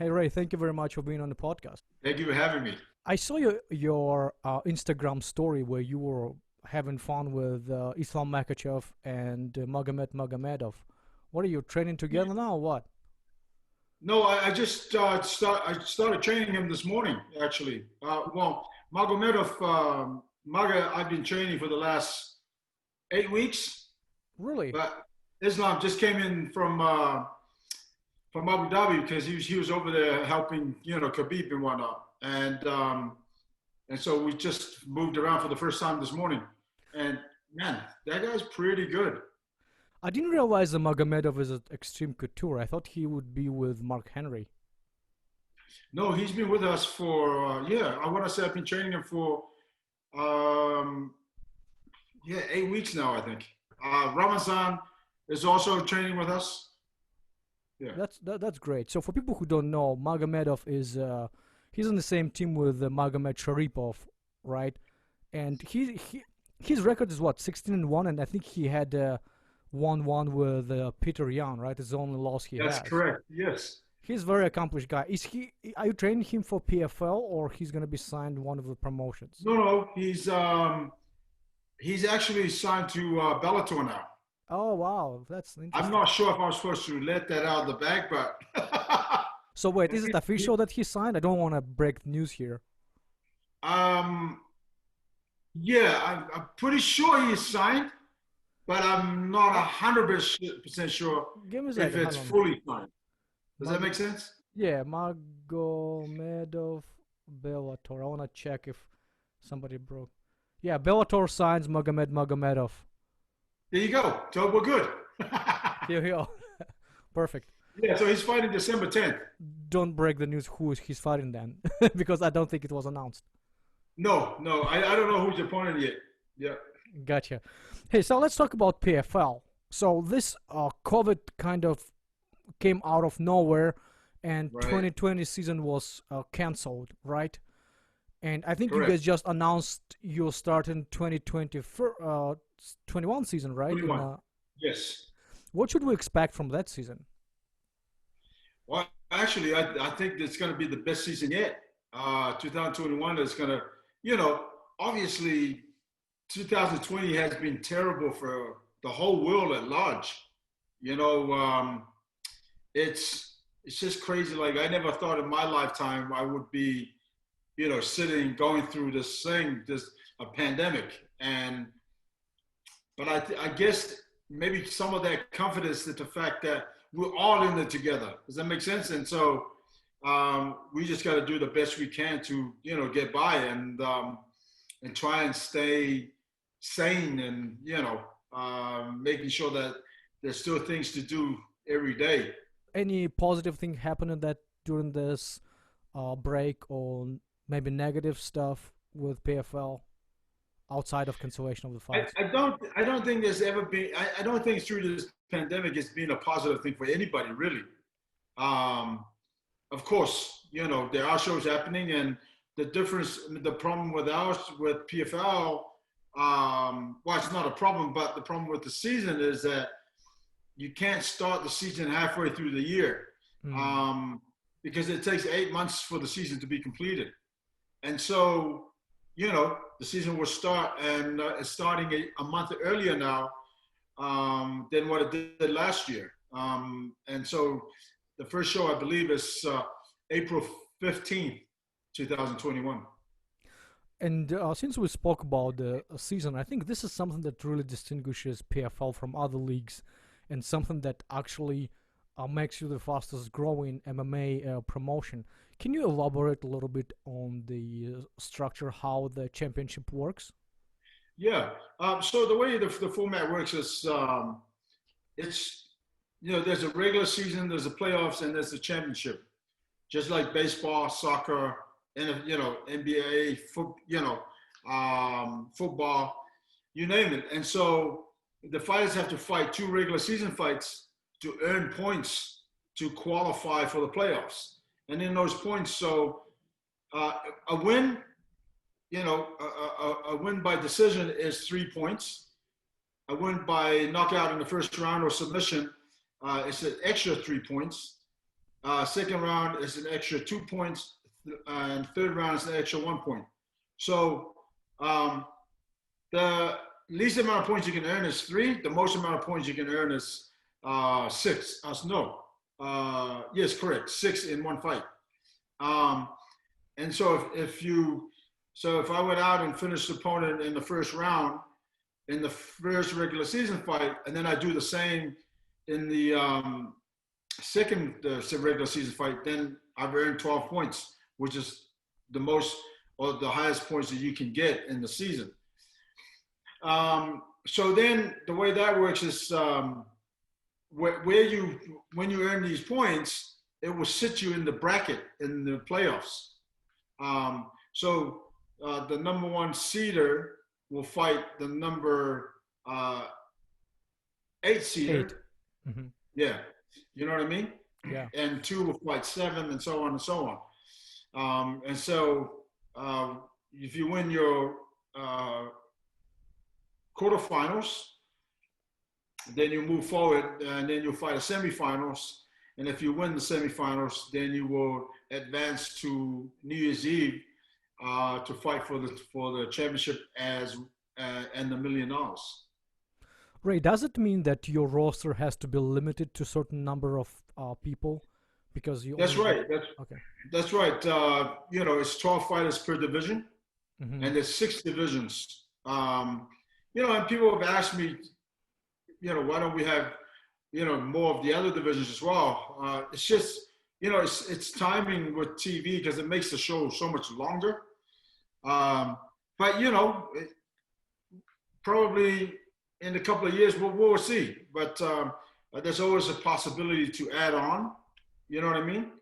Hey Ray, thank you very much for being on the podcast. Thank you for having me. I saw your Instagram story where you were having fun with Islam Makhachev and Magomed Magomedov. What are you training together now? Or what? No, I just I started training him this morning, actually. Magomedov, Maga, I've been training for the last 8 weeks, Really? but Islam just came in from Abu Dhabi because he was over there helping Khabib and whatnot, and so we just moved around for the first time this morning, and man, that guy's pretty good. I didn't realize that Magomedov is an extreme couture. I thought he would be with Mark Henry. No, he's been with us for yeah. I want to say I've been training him for um, yeah 8 weeks now. I think Ramazan is also training with us. Yeah, That's great. So for people who don't know, Magomedov is he's on the same team with Magomed Sharipov, right? And his record is what 16-1, and I think he had 1-1 with Peter Yan, right? It's the only loss he that's has. correct. Yes. He's a very accomplished guy. Is he? Are you training him for PFL or he's gonna be signed one of the promotions? No, no, he's actually signed to Bellator now. Oh wow, that's I'm interesting. not sure if I'm supposed to let that out of the bag, but So wait, is it official that he signed? I don't want to break the news here. um, yeah, I'm pretty sure he's signed, but I'm not 100% sure Give me a if second. it's Hold on. fully signed. Does that Mag- make sense? yeah, Magomedov Bellator. I want to check if somebody broke. Yeah, Bellator signs Magomed Magomedov. There you go. So we're good. Here we go. Perfect. Yeah, so he's fighting December 10th. Don't break the news who he's fighting then, because I don't think it was announced. No, no, I don't know who's the opponent yet. Yeah, Gotcha. Hey, so let's talk about PFL. So this COVID kind of came out of nowhere, and right. 2020 season was canceled, right? And I think you guys Correct. just announced you'll start in 2020, 21 season, right? 21. Yes. What should we expect from that season? Well, actually, I think it's going to be the best season yet. 2021 is going to, you know, obviously 2020 has been terrible for the whole world at large. You know, it's just crazy. Like I never thought in my lifetime I would be, sitting going through this thing, this a pandemic, and but I guess maybe some of that confidence that the fact that we're all in it together. Does that make sense? And so we just got to do the best we can to get by and try and stay sane and making sure that there's still things to do every day. Any positive thing happening that during this break, or maybe negative stuff with PFL outside of cancellation of the fights? I don't think there's ever been I don't think through this pandemic it's been a positive thing for anybody really. Um, of course, there are shows happening, and the problem with ours with PFL, well, it's not a problem, but the problem with the season is that you can't start the season halfway through the year, Mm. because it takes 8 months for the season to be completed, and so the season will start, and it's starting a month earlier now than what it did last year. And so the first show, I believe, is April 15th, 2021. And since we spoke about the season, I think this is something that really distinguishes PFL from other leagues, and something that actually makes you the fastest growing MMA promotion. Can you elaborate a little bit on the structure, how the championship works? Yeah. So the way the format works is it's, there's a regular season, there's the playoffs, and there's the championship. Just like baseball, soccer, and NBA, football, you name it. And so the fighters have to fight two regular season fights to earn points to qualify for the playoffs. And in those points, so uh, a win, a win by decision is 3 points. A win by knockout in the first round or submission is an extra 3 points. Second round is an extra 2 points, and third round is an extra 1 point. So the least amount of points you can earn is 3. The most amount of points you can earn is 6. No, yes, correct, 6 in one fight. Um, and so if I went out and finished the opponent in the first round in the first regular season fight, and then I do the same in the second regular season fight, then I've earned 12 points, which is the most or the highest points that you can get in the season. So then the way that works is when you earn these points, it will sit you in the bracket in the playoffs. So the number 1 seeder will fight the number 8 seeder. Mm-hmm. Yeah, you know what I mean? Yeah. And 2 will fight 7, and so on and so on. And so if you win your quarterfinals, then you move forward, and then you'll fight a semifinals. And if you win the semifinals, then you will advance to New Year's Eve to fight for the championship and the $1 million. Ray, does it mean that your roster has to be limited to a certain number of people? Because you. That's right. Okay. That's right. It's 12 fighters per division, Mm-hmm. and there's 6 divisions. And people have asked me, why don't we have, more of the other divisions as well? It's just, it's timing with TV because it makes the show so much longer. But probably in a couple of years we'll see. But there's always a possibility to add on. You know what I mean?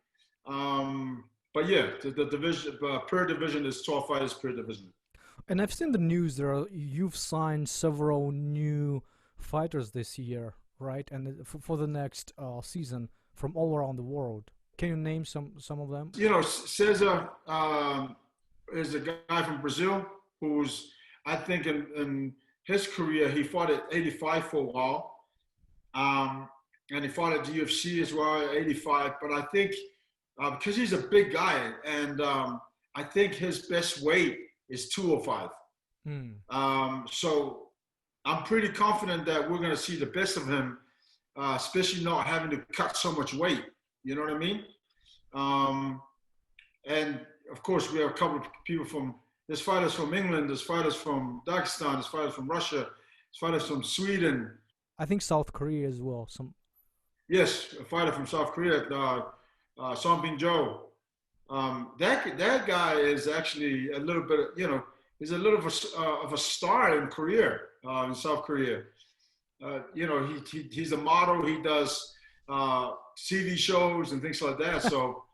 But yeah, the division per division is 12 fighters per division. And I've seen the news. You've signed several new fighters this year, right? And for the next season from all around the world. Can you name some of them? Cesar is a guy from Brazil who's, I think, in his career he fought at 85 for a while, and he fought at the UFC as well at 85. But I think because he's a big guy, and I think his best weight is 205. So I'm pretty confident that we're going to see the best of him, especially not having to cut so much weight. You know what I mean? And of course, we have a couple of people there's fighters from England, there's fighters from Dagestan, there's fighters from Russia, there's fighters from Sweden. I think South Korea as well. Yes, a fighter from South Korea, Song Bin Jo. That guy is actually a little bit, he's a little of a star in Korea, in South Korea. He's a model. He does TV shows and things like that. So,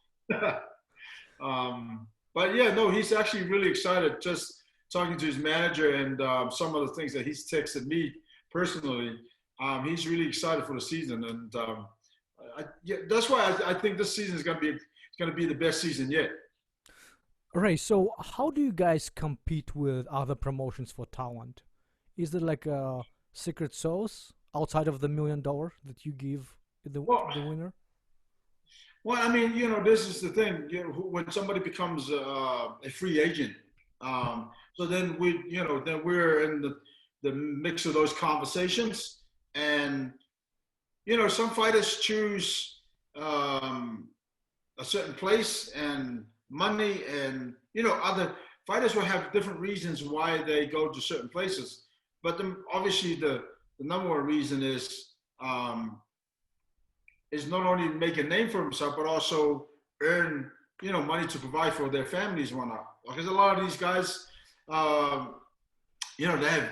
but yeah, no, he's actually really excited. Just talking to his manager and some of the things that he's texted me personally. He's really excited for the season, and that's why I think this season is going to be the best season yet. Right. So, how do you guys compete with other promotions for talent? Is it like a secret sauce outside of the $1 million that you give the winner? Well, I mean, this is the thing. When somebody becomes a free agent, so then we're in the mix of those conversations, and some fighters choose a certain place and money, and other fighters will have different reasons why they go to certain places. But obviously, the number one reason is not only make a name for himself, but also earn money to provide for their families and whatnot. Because a lot of these guys, they have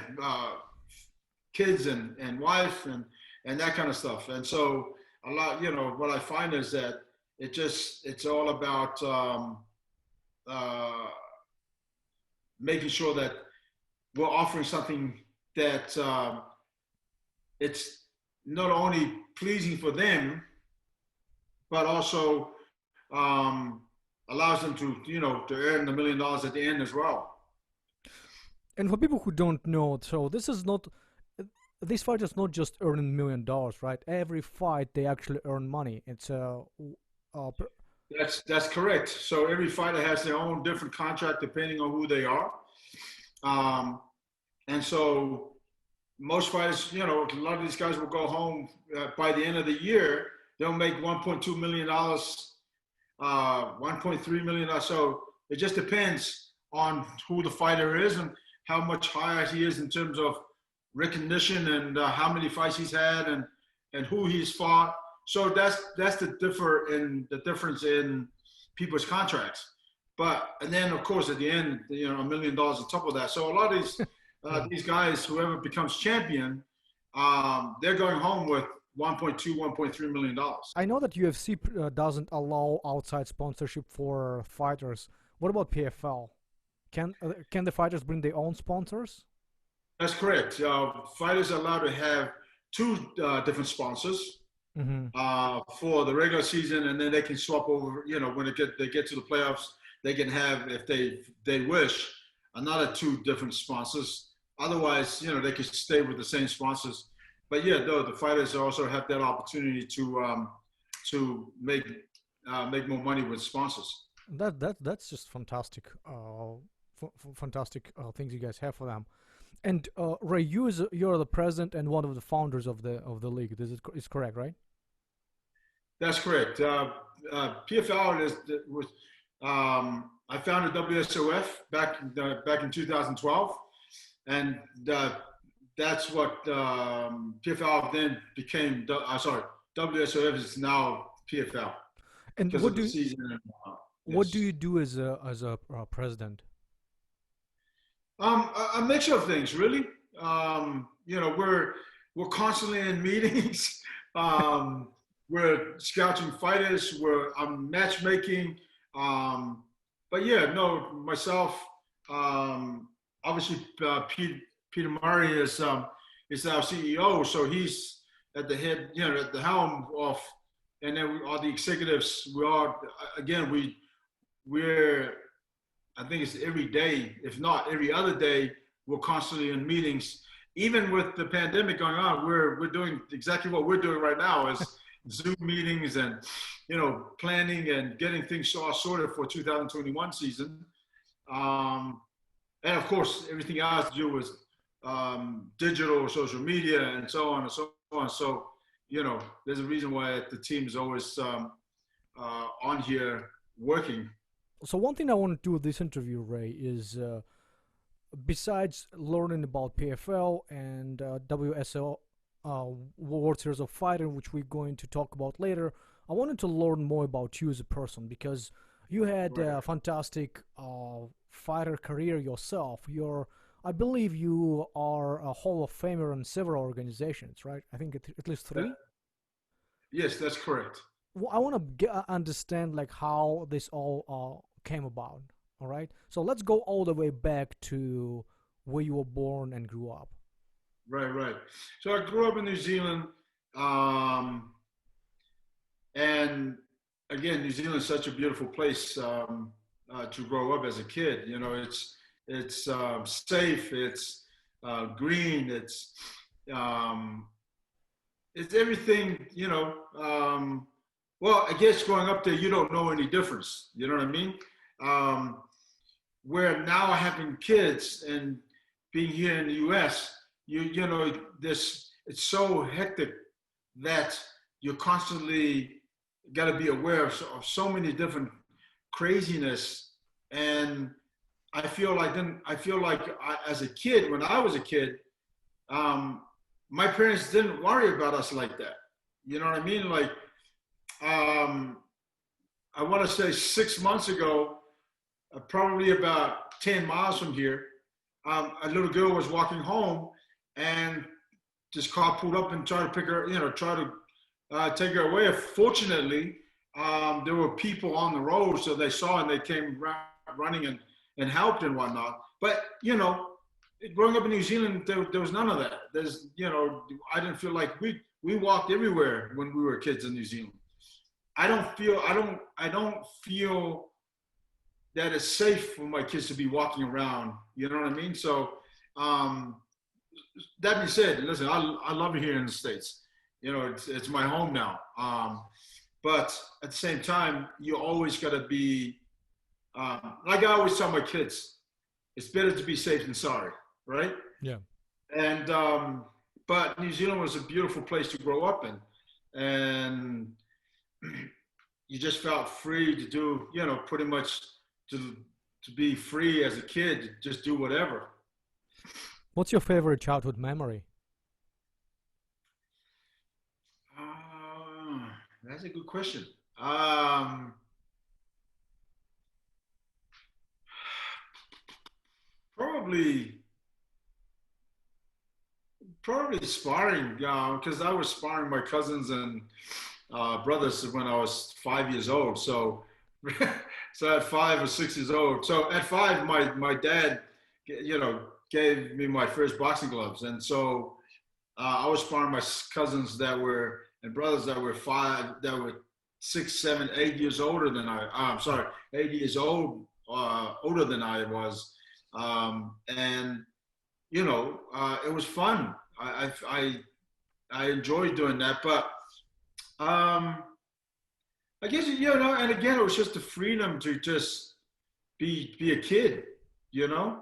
kids and wife and that kind of stuff. And so a lot, what I find is that it's all about making sure that we're offering something that it's not only pleasing for them, but also allows them to earn the $1 million at the end as well. And for people who don't know, so this fight is not just earning $1 million, right? Every fight they actually earn money. It's That's correct. So every fighter has their own different contract depending on who they are. Um, and so most fighters, a lot of these guys will go home by the end of the year. They'll make $1.2 million, $1.3 million. So it just depends on who the fighter is and how much higher he is in terms of recognition and how many fights he's had and who he's fought. So that's the difference in people's contracts. And then of course at the end, $1 million on top of that. So a lot of these guys, whoever becomes champion, they're going home with $1.3 million. I know that UFC doesn't allow outside sponsorship for fighters. What about PFL? Can the fighters bring their own sponsors? That's correct. Fighters are allowed to have two different sponsors for the regular season, and then they can swap over. When they get to the playoffs, they can have, if they wish, another two different sponsors. Otherwise, they could stay with the same sponsors. But yeah, though the fighters also have that opportunity to make more money with sponsors. That's just fantastic. Fantastic things you guys have for them. And Ray, you're the president and one of the founders of the league. Is correct, right? That's correct. PFL was I founded WSOF back in 2012, and that's what PFL then became. WSOF is now PFL. And what do you do as a president? A mixture of things, really. We're constantly in meetings. We're scouting fighters. We're matchmaking. But yeah, no, myself. Obviously, Peter Murray is our CEO, so he's at the head, at the helm of, and then all the executives. We're I think it's every day, if not every other day, we're constantly in meetings. Even with the pandemic going on, we're doing exactly what we're doing right now is Zoom meetings and, planning and getting things all sorted for 2021 season. And of course, everything else to do with digital, social media, and so on and so on. So, there's a reason why the team is always on here working. So one thing I want to do with this interview, Ray, is besides learning about PFL and WSO World Series of Fighting, which we're going to talk about later, I wanted to learn more about you as a person because you had a fantastic fighter career yourself. I believe you are a Hall of Famer in several organizations, right? I think at least 3? Yes, that's correct. Well, I want to understand how this all came about. All right, so let's go all the way back to where you were born and grew up. Right. So I grew up in New Zealand, and again, New Zealand is such a beautiful place to grow up as a kid. It's safe, it's green, it's everything. Well, I guess growing up there, you don't know any difference. You know what I mean? Where now having kids and being here in the U.S., it's so hectic that you're constantly got to be aware of so many different craziness. And I feel like as a kid, when I was a kid, my parents didn't worry about us like that. You know what I mean? I want to say 6 months ago, probably about 10 miles from here, a little girl was walking home and this car pulled up and tried to pick her, take her away. Fortunately, there were people on the road, so they saw and they came running and helped and whatnot. But, growing up in New Zealand, there was none of that. I didn't feel like we walked everywhere when we were kids in New Zealand. I don't feel that it's safe for my kids to be walking around. You know what I mean? So, that being said, listen, I love it here in the States. It's my home now. but at the same time, you always got to be, like I always tell my kids, it's better to be safe than sorry, right? Yeah. And but New Zealand was a beautiful place to grow up in, and you just felt free to do, pretty much to be free as a kid, just do whatever. What's your favorite childhood memory? That's a good question. Um, probably, probably sparring, because I was sparring my cousins and brothers when I was 5 years old. So, so at 5 or 6 years old. So at five, my dad, gave me my first boxing gloves, and so I was sparring my cousins that were and brothers that were 6, 7, 8 years older than I'm sorry, 8 years old, older than I was, and it was fun. I enjoyed doing that, but I guess and again, it was just the freedom to just be a kid, you know.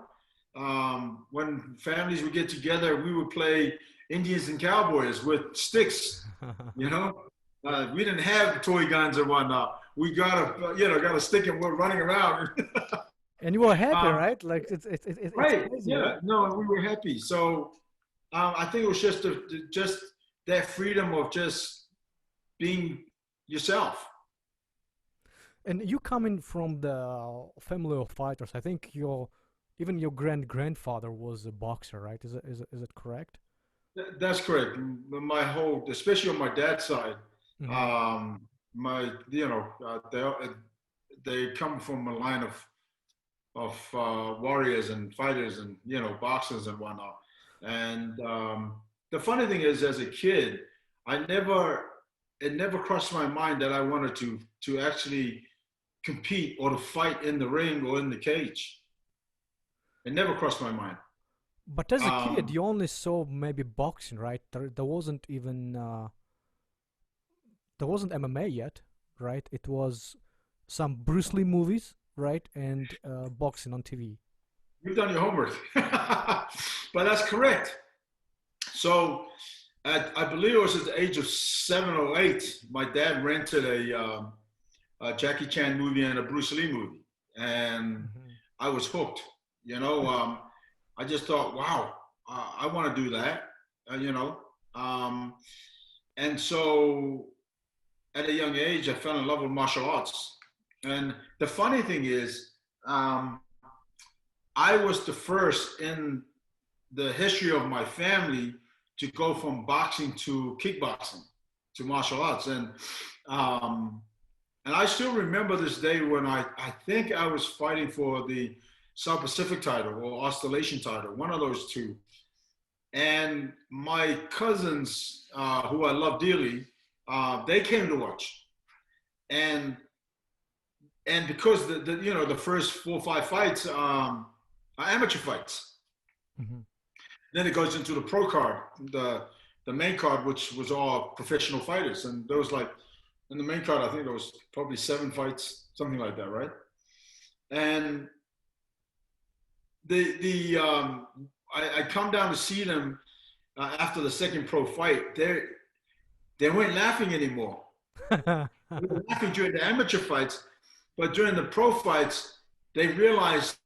When families would get together, we would play Indians and Cowboys with sticks, you know. We didn't have toy guns and whatnot. We got a stick and we're running around. And you were happy, right? Like it's right? crazy, Yeah, right? no, we were happy. So I think it was just that freedom of just being yourself. And you coming from the family of fighters, I think even your grandfather was a boxer, right? Is it correct? That's correct. Especially on my dad's side, Mm-hmm. um, they come from a line of warriors and fighters and boxers and whatnot. And the funny thing is, as a kid, it never crossed my mind that I wanted to actually compete or to fight in the ring or in the cage. It never crossed my mind. But as a kid, Um, you only saw maybe boxing, right? There wasn't even there wasn't MMA yet, right? It was some Bruce Lee movies, right, and boxing on TV. you've done your homework, but that's correct. So, I believe it was at the age of 7 or 8. My dad rented a Jackie Chan movie and a Bruce Lee movie, and Hmm. I was hooked. I just thought, wow, I want to do that. Uh, you know, um, and so at a young age, I fell in love with martial arts. And the funny thing is, um, I was the first in the history of my family to go from boxing to kickboxing to martial arts. And I still remember this day when I think I was fighting for the South Pacific title or Australasian title, one of those two. And my cousins, who I love dearly, they came to watch. And and because the first 4 or 5 fights are amateur fights, Hmm. then it goes into the pro card, the main card, which was all professional fighters, and there was like in the main card, I think there was probably 7 fights, something like that, right? And I come down to see them after the second pro fight. They weren't laughing anymore. They were laughing during the amateur fights, but during the pro fights, they realized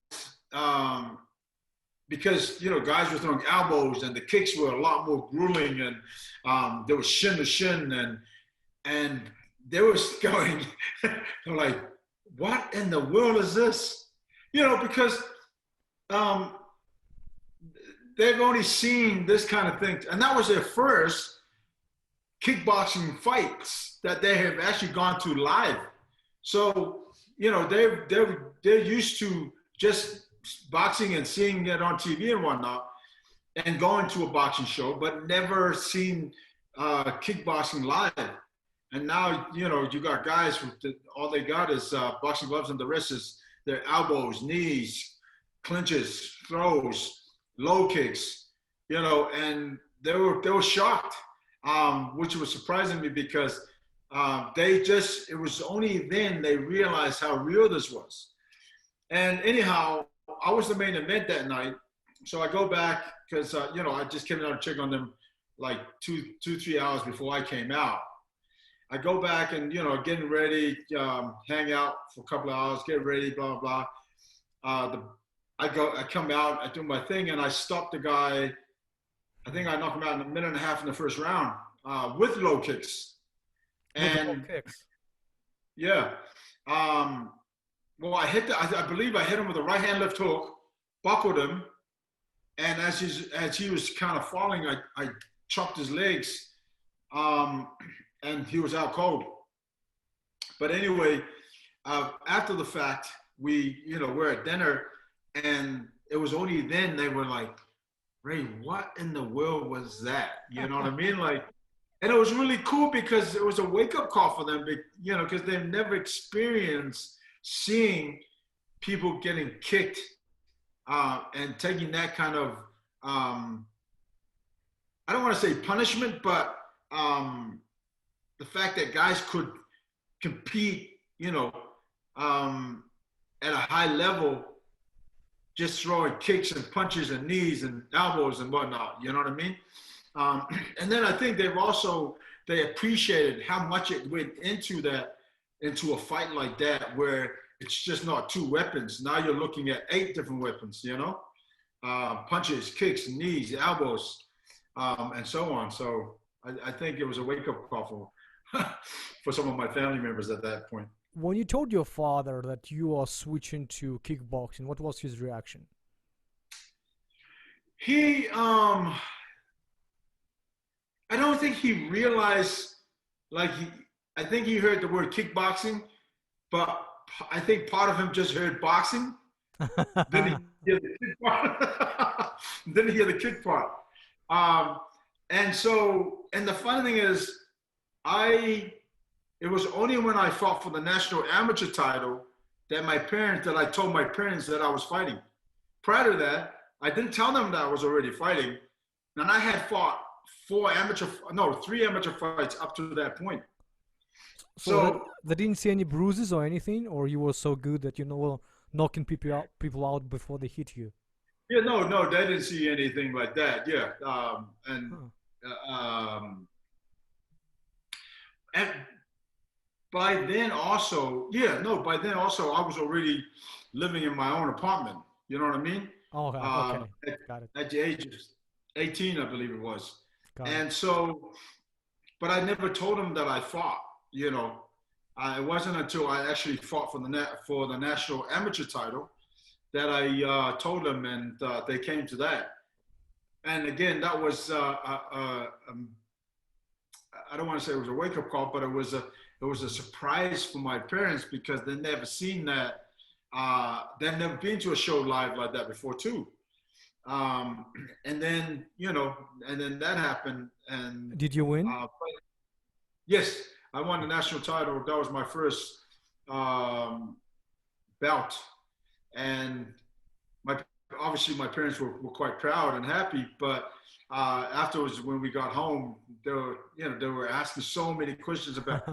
um, because guys were throwing elbows and the kicks were a lot more grueling, and there was shin to shin, and they was going. They're like, "What in the world is this?" Because um, they've only seen this kind of thing, and that was their first kickboxing fights that they have actually gone to live. So they're used to just boxing and seeing it on TV and whatnot, and going to a boxing show, but never seen kickboxing live. And now you got guys all they got is boxing gloves, and the rest is their elbows, knees, clinches, throws, low kicks, and they were shocked, which was surprising me because it was only then they realized how real this was. And anyhow, I was the main event that night. So I go back because, I just came out to check on them like 3 hours before I came out. I go back and, getting ready, hang out for a couple of hours, get ready, blah, blah, blah. I come out, I do my thing, and I stop the guy. I think I knock him out in a minute and a half in the first round with low kicks. And With low kicks. Yeah. Well, I believe I hit him with a right hand left hook, buckled him, and as he was kind of falling, I chopped his legs, and he was out cold. But anyway, after the fact, we're at dinner, and it was only then they were like, Ray, what in the world was that? You know what I mean? Like, and it was really cool because it was a wake-up call for them, because they've never experienced seeing people getting kicked and taking that kind of, I don't want to say punishment, but the fact that guys could compete, at a high level, just throwing kicks and punches and knees and elbows and whatnot, you know what I mean? And then I think they appreciated how much it went into a fight like that, where it's just not 2 weapons. Now you're looking at 8 different weapons, punches, kicks, knees, elbows, and so on. So I think it was a wake-up call for some of my family members at that point. When you told your father that you are switching to kickboxing, what was his reaction? I don't think he realized, I think he heard the word kickboxing, but I think part of him just heard boxing. Then he hear the kick part. Then he hear the kick part. And the funny thing is, it was only when I fought for the national amateur title that I told my parents that I was fighting. Prior to that, I didn't tell them that I was already fighting. And I had fought 3 amateur fights up to that point. So they didn't see any bruises or anything, or you were so good that knocking people out before they hit you? Yeah, no, they didn't see anything like that. Yeah, and by then also, I was already living in my own apartment. You know what I mean? Oh, okay. Got it. At the age of 18, I believe it was. Got it. So, but I never told him that I fought. It wasn't until I actually fought for the national amateur title that I told them, and they came to that. And again, that was I don't want to say it was a wake-up call, but it was a surprise for my parents because they never seen that. They've never been to a show live like that before too. And then that happened. And did you win? Yes, I won the national title. That was my first bout, and obviously my parents were quite proud and happy. But afterwards, when we got home, they were asking so many questions about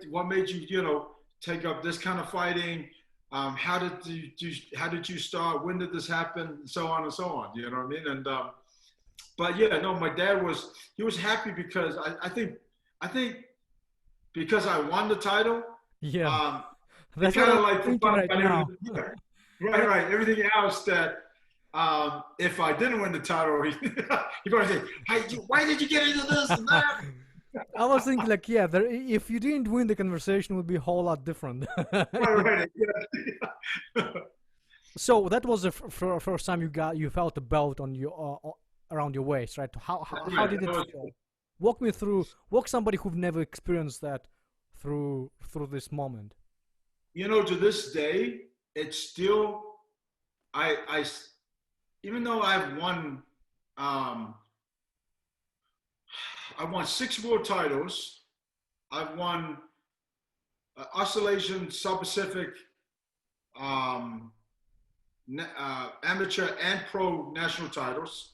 what made you take up this kind of fighting. How did you start? When did this happen? And so on and so on. You know what I mean? And but yeah, no, my dad was happy because I think because I won the title. Yeah. That's kind of like right now. Right. Everything else that if I didn't win the title, he probably say, "Hey, why did you get into this and that?" I was thinking if you didn't win, the conversation would be a whole lot different. Right. Yeah. So that was the first time you felt the belt on your around your waist, right? How did it feel? Walk somebody who've never experienced that through this moment. To this day, it's still I even though I've won I won 6 world titles. I've won Oscillation, South Pacific, amateur and pro national titles.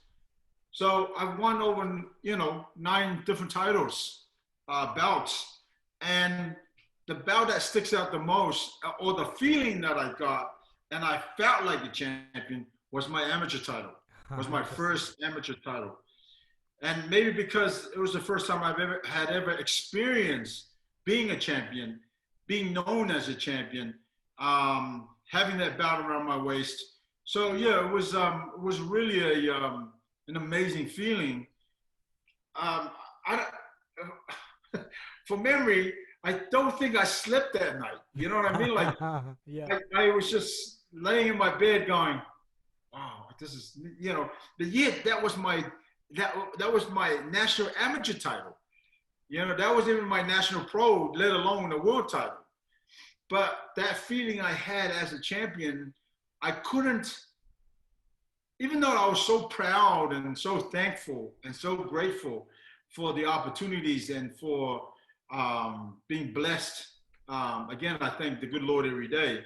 So I've won over 9 different titles. bouts. And the bout that sticks out the most, or the feeling that I got, and I felt like a champion, was my amateur title. Was my Interesting. first amateur title. And maybe because it was the first time I've ever experienced being a champion, being known as a champion, having that belt around my waist. So yeah, it was really an amazing feeling. I for memory, I don't think I slept that night. You know what I mean? Like Yeah. I was just laying in my bed going, "Wow, this is But yet that was my national amateur title. That wasn't even my national pro, let alone a world title. But that feeling I had as a champion, I couldn't, even though I was so proud and so thankful and so grateful for the opportunities and for being blessed. Again, I thank the good Lord every day,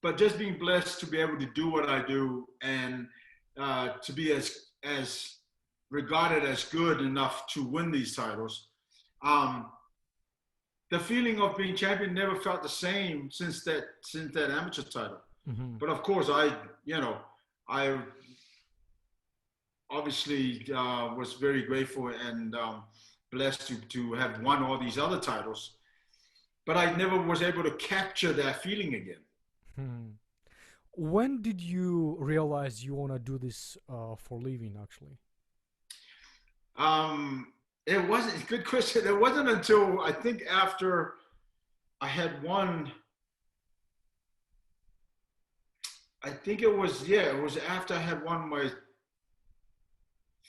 but just being blessed to be able to do what I do and to be as regarded as good enough to win these titles. Um, the feeling of being champion never felt the same since that amateur title. Hmm. But of course, I obviously was very grateful and blessed to have won all these other titles. But I never was able to capture that feeling again. Hmm. When did you realize you want to do this for living, actually? Um, it wasn't good question. It wasn't until I think after I had won. I think it was it was after I had won my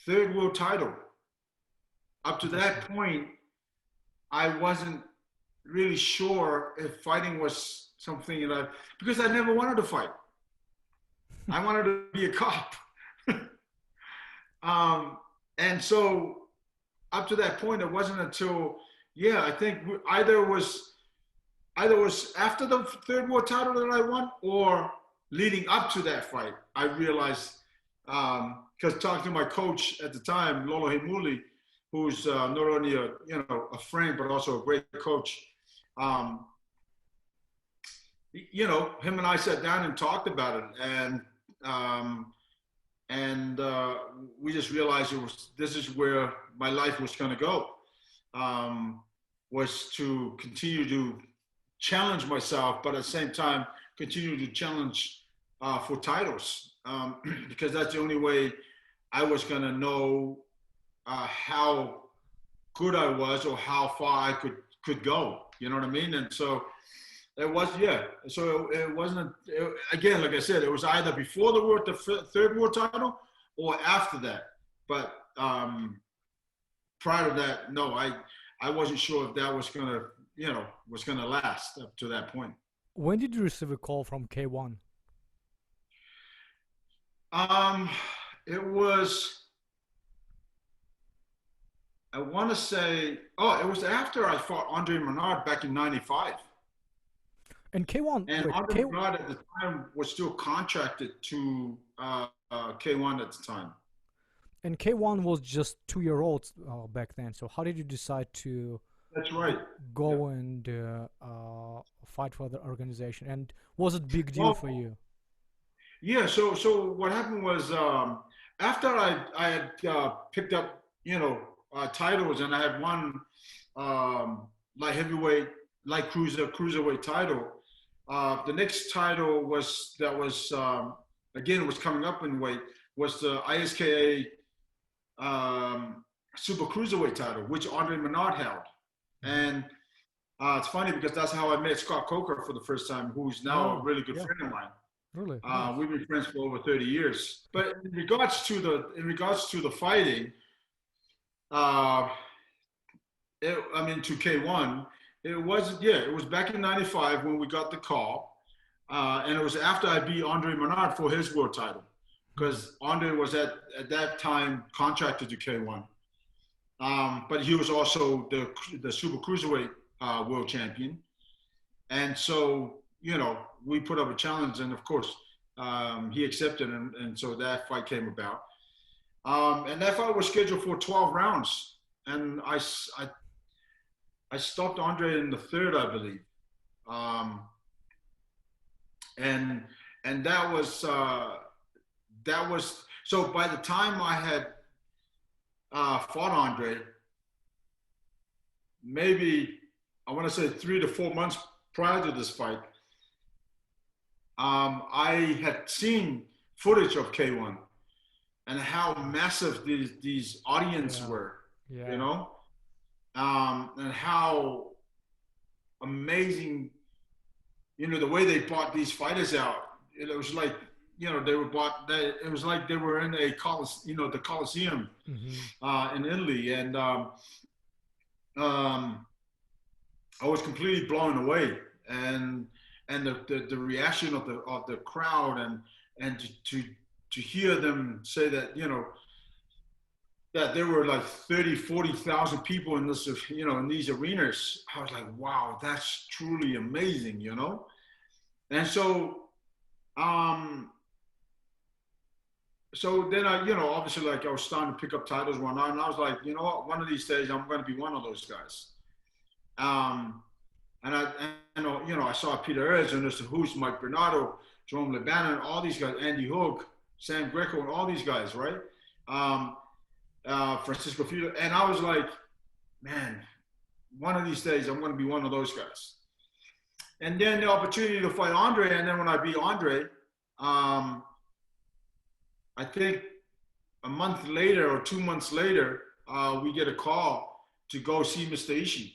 third world title. Up to that Interesting. point, I wasn't really sure if fighting was something that because I never wanted to fight. I wanted to be a cop. um, and so up to that point, it wasn't until, I think either was after the third world title that I won or leading up to that fight, I realized, because talking to my coach at the time, Lolo Himuli, who's not only a friend but also a great coach. Um, him and I sat down and talked about it, and we just realized this is where my life was going to go, was to continue to challenge myself, but at the same time continue to challenge for titles, because that's the only way I was going to know how good I was or how far I could go. You know what I mean? And so it was, So it wasn't, again, like I said, it was either before the third world title or after that. But prior to that, no, I wasn't sure if that was gonna, was gonna last up to that point. When did you receive a call from K-1? Um, it was, I want to say, it was after I fought Andre Menard back in '95. And K-1, And wait, Andre Menard at the time was still contracted to K-1 at the time. and K-1 was just 2 year old back then. So how did you decide to That's right. Yeah. go and fight for the organization? And was it big deal for Well, you? yeah. So what happened was, after I had picked up titles and I had won light heavyweight, light cruiserweight title. The next title again, was coming up in weight, was the ISKA super cruiserweight title, which Andre Menard held. Hmm. And it's funny because that's how I met Scott Coker for the first time, who's now a Oh, really good yeah, friend of mine. really nice. We've been friends for over 30 years. But in regards to the fighting, uh, to K-1, it was back in '95 when we got the call, and it was after I beat Andre Menard for his world title, Hmm. because Andre was at that time contracted to K-1, but he was also the super cruiserweight world champion, and so we put up a challenge, and of course he accepted, and so that fight came about, and that fight was scheduled for 12 rounds, and I I stopped Andre in the third, I believe. Um, and that was so by the time I had fought Andre, maybe I want to say 3 to 4 months prior to this fight, I had seen footage of K-1 and how massive these audiences were, you know, and how amazing, you know, the way they brought these fighters out. It was like, you know, they were bought. It was like they were in a you know, the Coliseum in Italy, and I was completely blown away, and the reaction of the crowd, and to hear them say that, you know, that there were like 30-40,000 people in this, you know, in these arenas. I was like, wow, that's truly amazing, you know. And so so then I, you know, obviously, like, I was starting to pick up titles one night, and I was like, you know what, one of these days I'm going to be one of those guys. And you know, I saw Peter Edge, and there's Who's, Mike Bernardo, Jerome Lebanon, all these guys, Andy Hook, Sam Greco, and all these guys, right? Francisco Filo, and I was like, man, one of these days I'm going to be one of those guys. And then the opportunity to fight Andre, and then when I beat Andre, I think a month later or 2 months later, we get a call to go see Mr. Ishii.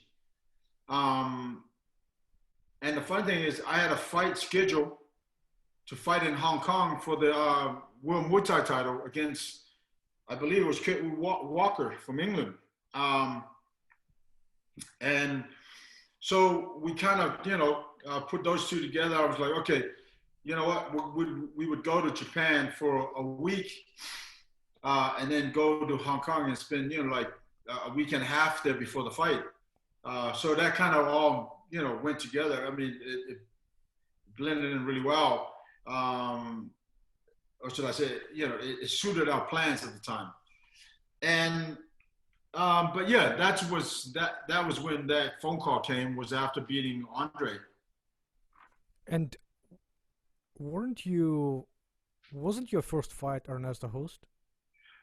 And the fun thing is, I had a fight scheduled to fight in Hong Kong for the World Muay Thai title against, I believe it was K-1 Walker from England. And so we kind of, you know, put those two together. I was like, okay, you know what, we would go to Japan for a week and then go to Hong Kong and spend, you know, like a week and a half there before the fight. So that kind of all, you know, went together. I mean, it blended in really well. Or should I say, you know, it suited our plans at the time. And but yeah, that was when that phone call came, was after beating Andre. And wasn't your first fight Ernesto host?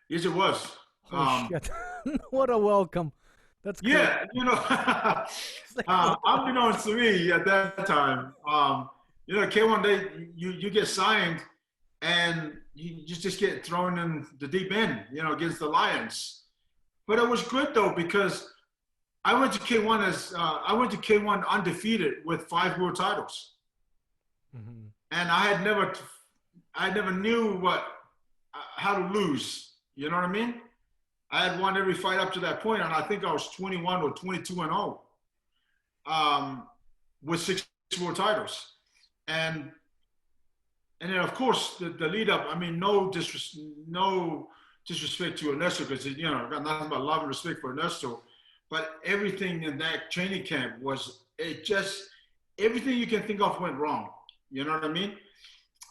Yes, it was. Holy shit! What a welcome. That's cool. Yeah, you know, unbeknownst to me at that time, you know, K-1, you get signed, and you just get thrown in the deep end, you know, against the Lions. But it was good though, because I went to K-1 undefeated with 5 world titles, and I never knew how to lose. You know what I mean? I had won every fight up to that point, and I think I was 21 or 22-0 with 6 world titles. And then, of course, the lead up, I mean, no disrespect to Ernesto, because, you know, I got nothing but love and respect for Ernesto. But everything in that training camp was, everything you can think of went wrong. You know what I mean?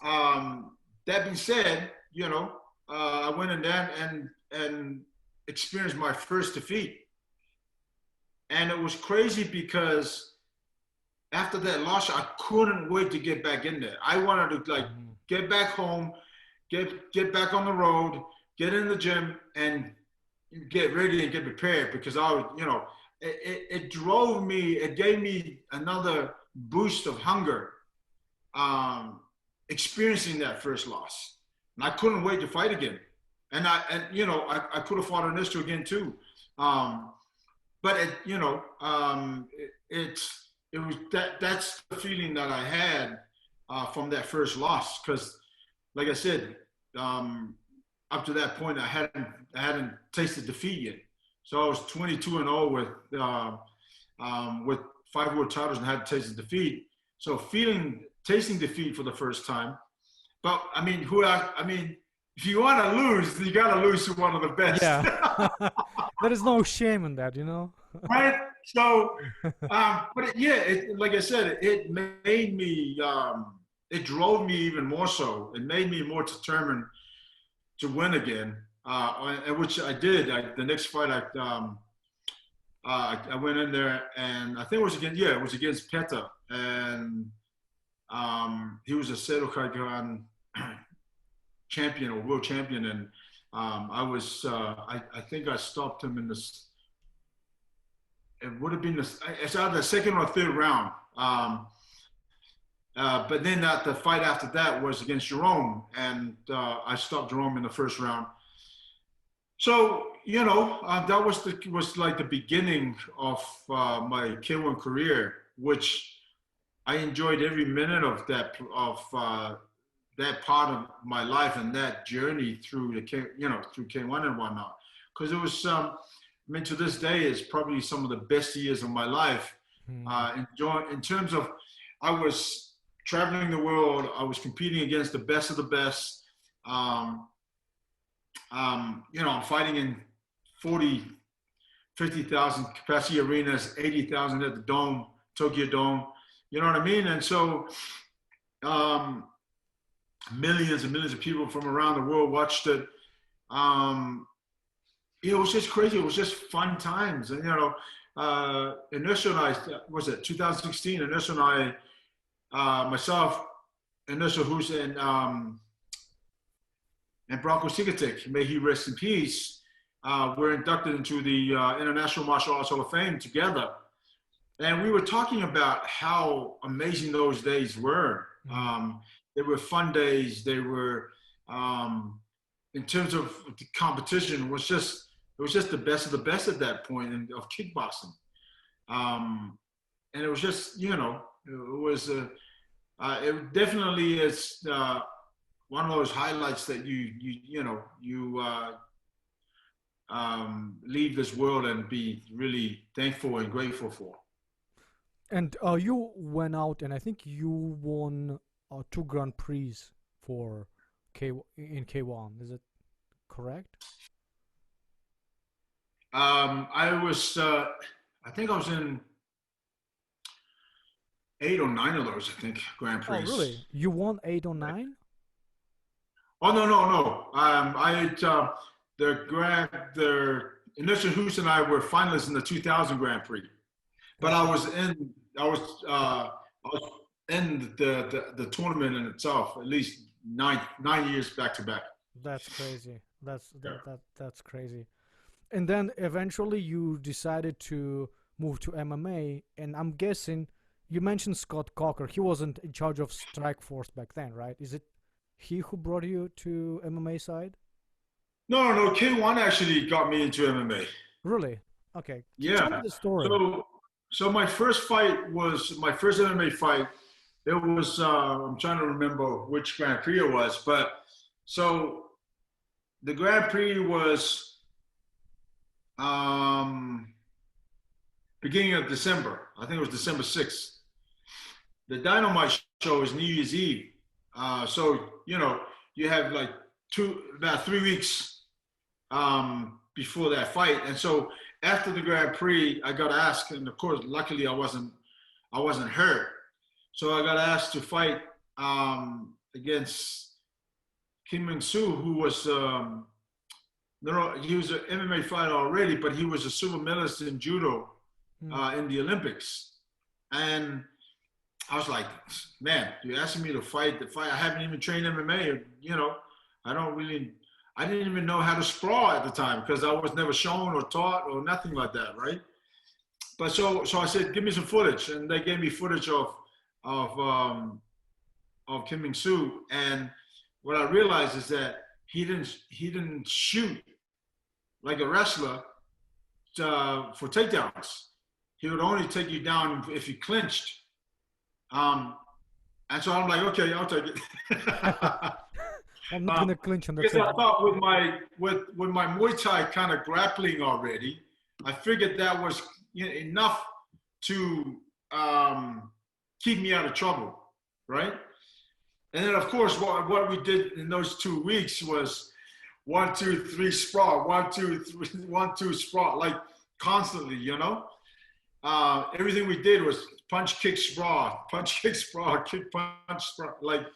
That being said, you know, I went in there and experienced my first defeat. And it was crazy because after that loss, I couldn't wait to get back in there. I wanted to, like, get back home, get back on the road, get in the gym, and get ready and get prepared, because I was, you know, it drove me, it gave me another boost of hunger, experiencing that first loss. And I couldn't wait to fight again. And you know, I could have fought Ernesto again too. But you know, it was that's the feeling that I had from that first loss, because, like I said, up to that point, I hadn't tasted defeat yet. So I was 22-0 with 5 world titles and hadn't tasted defeat. So tasting defeat for the first time. But I mean, if you want to lose, you got to lose to one of the best. Yeah. There is no shame in that, you know? Right? So, but like I said, it made me, it drove me even more so. It made me more determined to win again, which I did. The next fight, I went in there, and I think it was against Peta, and he was a Seto champion or world champion, and I think I stopped him in this. It would have been it's either the second or third round. But then the fight after that was against Jerome, and I stopped Jerome in the first round. So that was like the beginning of my K-1 career, which I enjoyed every minute of that part of my life and that journey through through K-1 and whatnot, because it was to this day it's probably some of the best years of my life. In terms of, I was traveling the world, I was competing against the best of the best. I'm fighting in 50,000 capacity arenas, 80,000 at the Dome, Tokyo Dome. You know what I mean? And so millions and millions of people from around the world watched it. It was just crazy. It was just fun times. And, Inertia and I, was it 2016? Inertia and I, myself, Inertia Hus, and Branko Cigatic, may he rest in peace, were inducted into the International Martial Arts Hall of Fame together. And we were talking about how amazing those days were. They were fun days. They were, in terms of the competition, it was just the best of the best at that point of kickboxing. And it was just, it definitely is one of those highlights that you leave this world and be really thankful and grateful for. And you went out, and I think you won 2 Grand Prix for in K1. Is it correct? I think I was in 8 or 9 of those, I think, Grand Prix. Oh, really? You won 8 or 9? Oh, no. The Initial Hus and I were finalists in the 2000 Grand Prix, but I was in the tournament in itself at least 9 years back to back. That's crazy. That's crazy. And then eventually you decided to move to MMA, and I'm guessing you mentioned Scott Coker. He wasn't in charge of Strikeforce back then, right? Is it he who brought you to MMA side? No. K-1 actually got me into MMA. Really? Okay. Yeah. Tell me the story. So my first MMA fight. It was I'm trying to remember which Grand Prix it was, but so the Grand Prix was beginning of December. I think it was December 6th. The Dynamite show is New Year's Eve. So, you have like about 3 weeks before that fight. And so after the Grand Prix, I got asked, and of course, luckily I wasn't hurt. So I got asked to fight against Kim Min-soo, who was, he was an MMA fighter already, but he was a silver medalist in judo in the Olympics. And I was like, man, you're asking me to fight the fight. I haven't even trained MMA. I didn't even know how to sprawl at the time because I was never shown or taught or nothing like that, right? But so I said, give me some footage. And they gave me footage of Kim Min-soo. And what I realized is that he didn't shoot like a wrestler for takedowns. He would only take you down if you clinched. And so I'm like, okay, I'll take it. I'm not gonna clinch on the because I thought with my Muay Thai kind of grappling already, I figured that was enough to keep me out of trouble, right? And then of course what we did in those 2 weeks was 1, 2, 3 sprawl, 1, 2, 3, 1, 2 sprawl, like constantly, everything we did was punch, kick, sprawl, kick, punch, sprawl. Like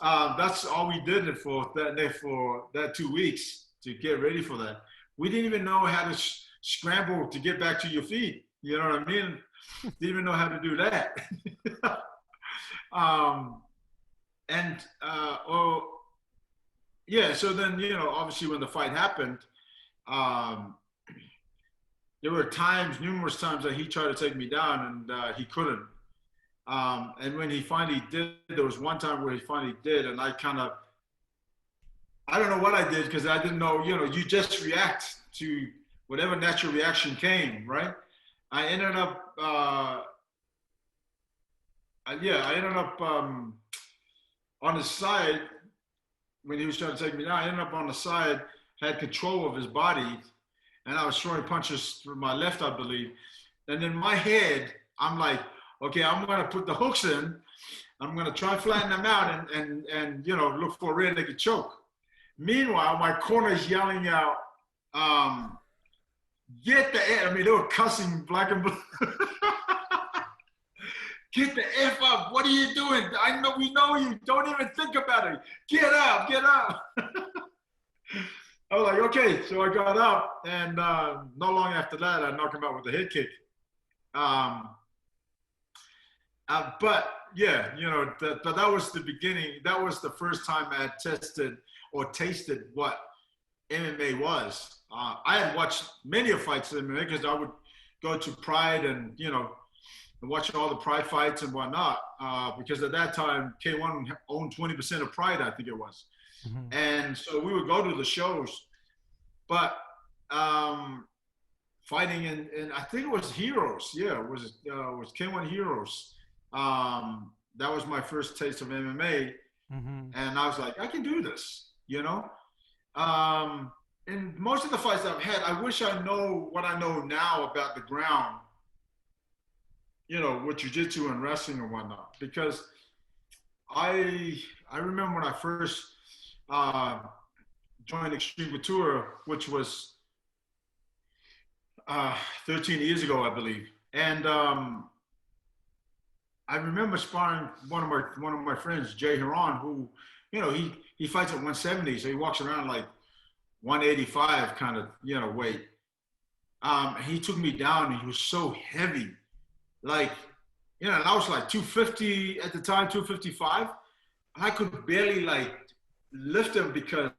that's all we did for that 2 weeks to get ready for that. We didn't even know how to scramble to get back to your feet. You know what I mean? Didn't even know how to do that. And yeah, so then, you know, obviously when the fight happened, there were numerous times that he tried to take me down, and he couldn't. And when he finally did, there was one time where he finally did, and I don't know what I did, because I didn't know, you know, you just react to whatever natural reaction came, right? I ended up, I ended up on his side when he was trying to take me down. I ended up on the side, had control of his body, and I was throwing punches through my left, I believe. And in my head, I'm like, okay, I'm going to put the hooks in. I'm going to try and flatten them out and you know, look for a rear naked choke. Meanwhile, my corner is yelling out, get the F. I mean, they were cussing black and blue. Get the F up. What are you doing? We know you. Don't even think about it. Get up, get up. I was like, okay. So I got up, and not long after that, I knocked him out with a head kick. But yeah, you know, that was the beginning. That was the first time I had tested or tasted what MMA was. I had watched many of fights in MMA, because I would go to Pride and, you know, watch all the Pride fights and whatnot, because at that time, K-1 owned 20% of Pride, I think it was. Mm-hmm. And so we would go to the shows, but fighting in I think it was Heroes. Yeah, it was K-1 Heroes. That was my first taste of MMA. Mm-hmm. And I was like, I can do this, you know? And most of the fights I've had, I wish I know what I know now about the ground, you know, with jiu-jitsu and wrestling and whatnot. Because I remember when I first joined Extreme Couture, which was 13 years ago, I believe. And I remember sparring one of my friends, Jay Heron, who, you know, he fights at 170, so he walks around like 185 kind of, you know, weight. He took me down, and he was so heavy. Like, you know, and I was like 250 at the time, 255. I could barely like lift him, because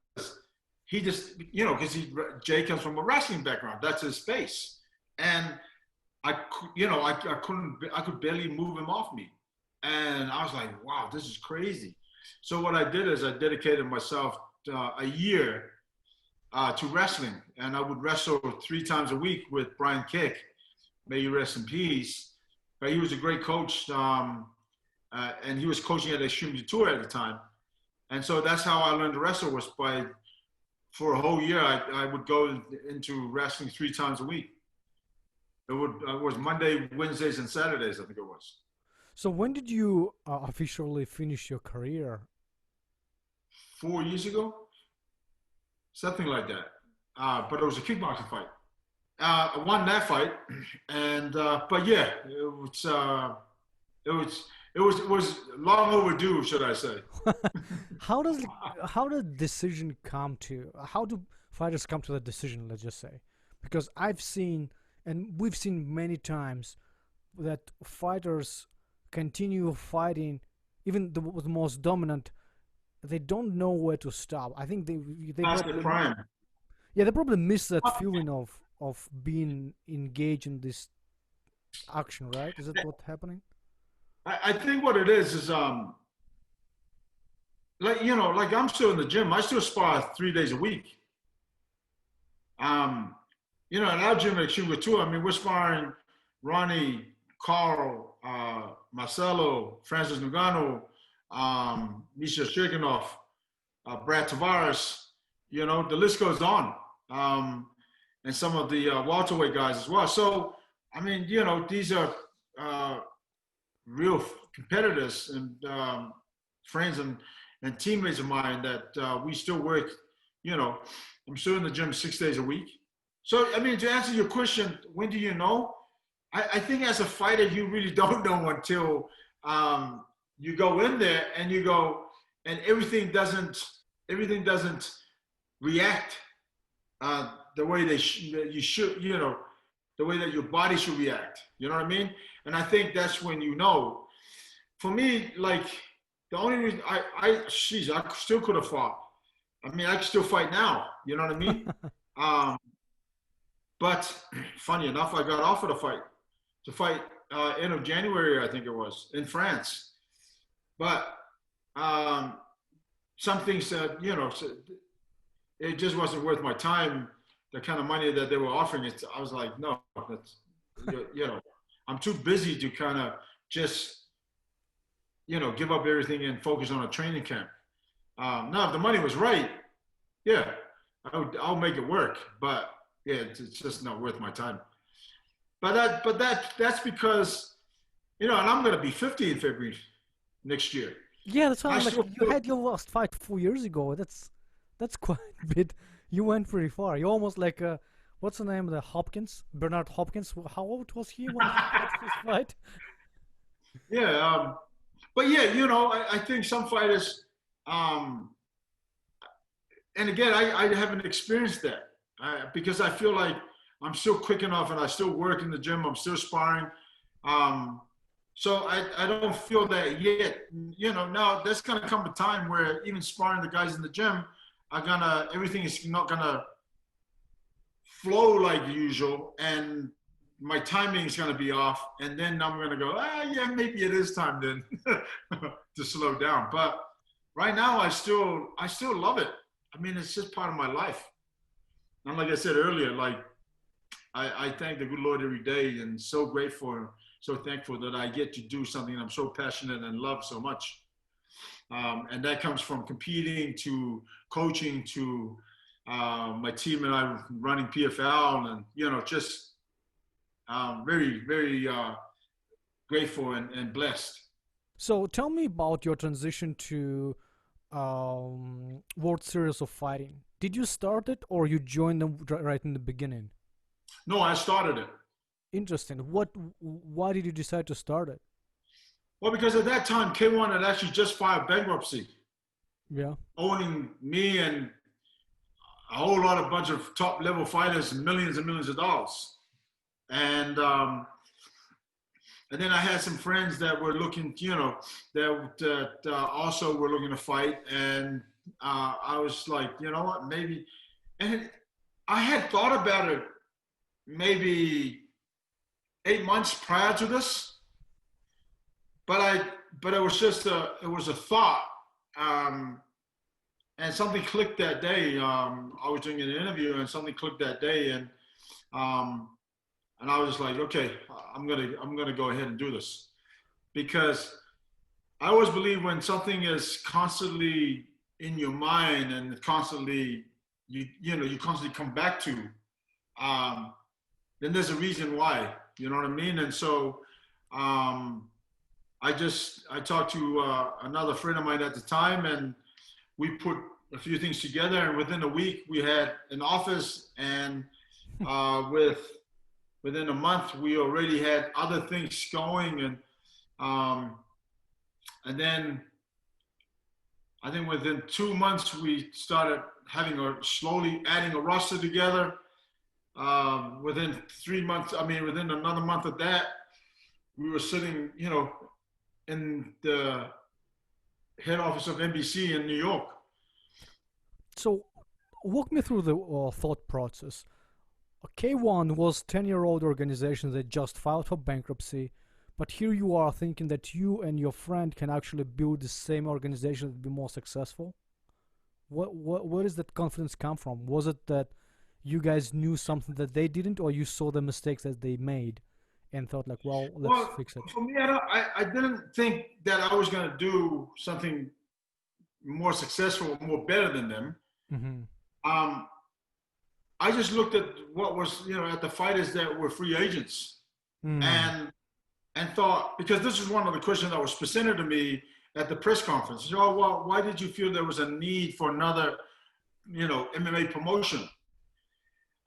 he just, you know, because Jay comes from a wrestling background. That's his space. And I could barely move him off me. And I was like, wow, this is crazy. So what I did is I dedicated myself a year to wrestling. And I would wrestle 3 times a week with Brian Kick. May you rest in peace. But he was a great coach. And he was coaching at Extreme Couture at the time. And so that's how I learned to wrestle, was for a whole year, I would go into wrestling 3 times a week. It was Monday, Wednesdays, and Saturdays, I think it was. So when did you officially finish your career? 4 years ago, something like that. But it was a kickboxing fight. I won that fight, and but yeah, it was long overdue, should I say? How does decision come to? How do fighters come to that decision? Let's just say, because I've seen. And we've seen many times that fighters continue fighting, even the most dominant. They don't know where to stop. I think they Past the prime. Yeah, they probably miss that feeling of being engaged in this action, right? Is that what's happening? I think what it is like, you know, like I'm still in the gym. I still spar 3 days a week. You know, in our gym at Extreme Couture, I mean, we're sparring Ronnie, Carl, Marcelo, Francis Ngannou, Misha Shirkinov, Brad Tavares, you know, the list goes on. And some of the welterweight guys as well. So, I mean, you know, these are real competitors and friends and teammates of mine that we still work, you know, I'm still in the gym 6 days a week. So, I mean, to answer your question, when do you know? I think as a fighter, you really don't know until you go in there and you go, and everything doesn't react the way you should, the way that your body should react. You know what I mean? And I think that's when you know. For me, like the only reason I still could have fought. I mean, I can still fight now. You know what I mean? But funny enough, I got offered a fight end of January, I think it was, in France. But some things said, it just wasn't worth my time. The kind of money that they were offering it, I was like, no, that's, I'm too busy to kind of just, give up everything and focus on a training camp. Now, if the money was right, yeah, I'll make it work. But yeah, it's just not worth my time. But that's because, and I'm going to be 50 in February next year. Yeah, that's why you had your last fight 4 years ago. That's quite a bit. You went pretty far. You almost like what's the name of the Hopkins? Bernard Hopkins. How old was he when he had his fight? Yeah, but yeah, I think some fighters, and again, I haven't experienced that because I feel like I'm still quick enough and I still work in the gym. I'm still sparring. So I don't feel that yet. Now there's going to come a time where even sparring the guys in the gym everything is not going to flow like usual. And my timing is going to be off. And then I'm going to go, yeah, maybe it is time then to slow down. But right now I still love it. I mean, it's just part of my life. And like I said earlier, like, I thank the good Lord every day and so grateful, so thankful that I get to do something I'm so passionate and love so much. And that comes from competing to coaching to my team and I running PFL and, just very, very grateful and blessed. So tell me about your transition to World Series of Fighting. Did you start it or you joined them right in the beginning? No, I started it. Interesting. Why did you decide to start it? Well, because at that time, K-1 had actually just filed bankruptcy. Yeah. Owning me and a bunch of top level fighters and millions of dollars. And then I had some friends that were looking, that also were looking to fight. And I was like, you know what, maybe. And I had thought about it maybe 8 months prior to this, but it was just a thought, and something clicked that day. I was doing an interview and something clicked that day, and I was like, okay, I'm gonna go ahead and do this, because I always believe when something is constantly in your mind and constantly you constantly come back to, then there's a reason why, you know what I mean? And so I talked to another friend of mine at the time, and we put a few things together, and within a week we had an office, and within a month we already had other things going, and then I think within 2 months we started slowly adding a roster together. Within 3 months, within another month of that, we were sitting, in the head office of NBC in New York. So, walk me through the thought process. K-1 was a 10-year-old organization that just filed for bankruptcy, but here you are thinking that you and your friend can actually build the same organization that will be more successful. Where does that confidence come from? Was it that you guys knew something that they didn't, or you saw the mistakes that they made and thought like, let's fix it? For me, I didn't think that I was going to do something more successful, more better than them. Mm-hmm. I just looked at what was, at the fighters that were free agents, and thought, because this is one of the questions that was presented to me at the press conference. Well, why did you feel there was a need for another, MMA promotion?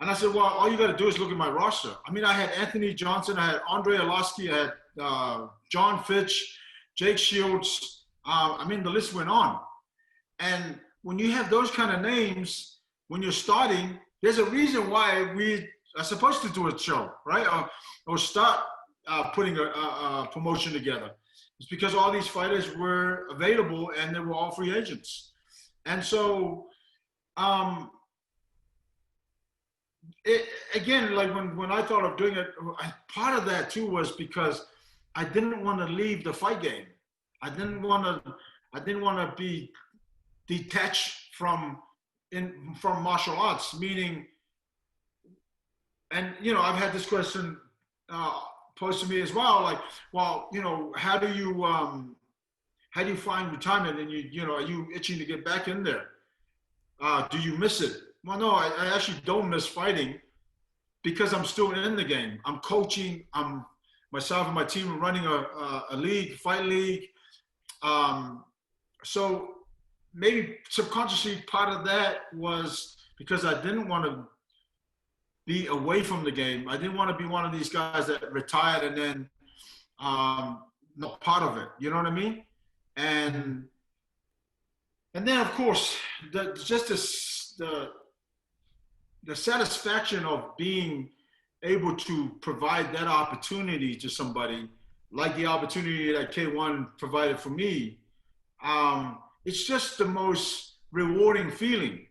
And I said, well, all you got to do is look at my roster. I had Anthony Johnson, I had Andre Arlovsky, I had John Fitch, Jake Shields. The list went on. And when you have those kind of names, when you're starting, there's a reason why we are supposed to do a show, right? Or start putting a promotion together. It's because all these fighters were available and they were all free agents. And so, again, like when I thought of doing it, part of that too was because I didn't want to leave the fight game. I didn't want to be detached from martial arts, meaning, and I've had this question posed to me as well, like, well, how do you find retirement, and are you itching to get back in there? Do you miss it? Well, no, I actually don't miss fighting because I'm still in the game. I'm coaching. Myself and my team are running a league, fight league. So maybe subconsciously part of that was because I didn't want to be away from the game. I didn't want to be one of these guys that retired and then not part of it. You know what I mean? And then of course the satisfaction of being able to provide that opportunity to somebody, like the opportunity that K-1 provided for me, it's just the most rewarding feeling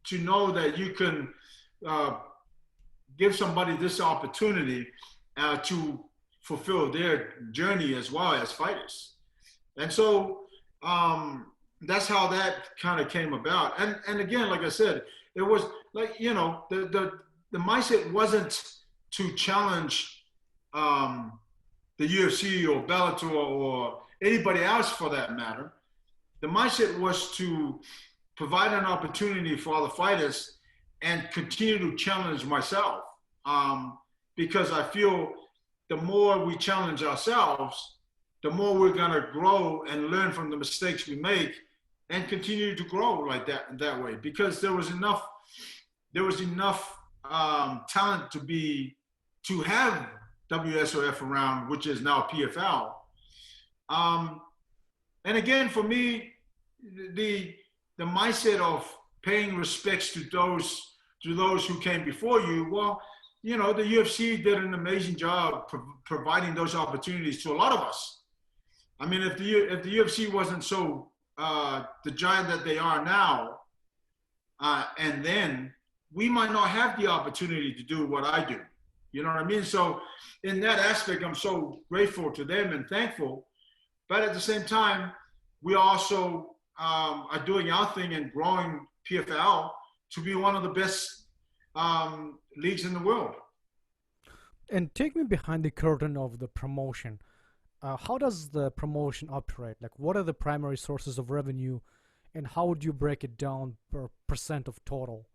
to know that you can give somebody this opportunity to fulfill their journey as well as fighters. And so that's how that kind of came about. And again, like I said, it was like, the mindset wasn't to challenge the UFC or Bellator or anybody else for that matter. The mindset was to provide an opportunity for other fighters and continue to challenge myself. Because I feel the more we challenge ourselves, the more we're gonna grow and learn from the mistakes we make and continue to grow like that way. Because there was enough talent to have WSOF around, which is now PFL. And again, for me, the mindset of paying respects to those who came before you, well, the UFC did an amazing job providing those opportunities to a lot of us. I mean, if the UFC wasn't so the giant that they are now, and then we might not have the opportunity to do what I do. You know what I mean? So in that aspect, I'm so grateful to them and thankful. But at the same time, we also are doing our thing and growing PFL to be one of the best leagues in the world. And take me behind the curtain of the promotion. How does the promotion operate? Like, what are the primary sources of revenue, and how would you break it down per percent of total?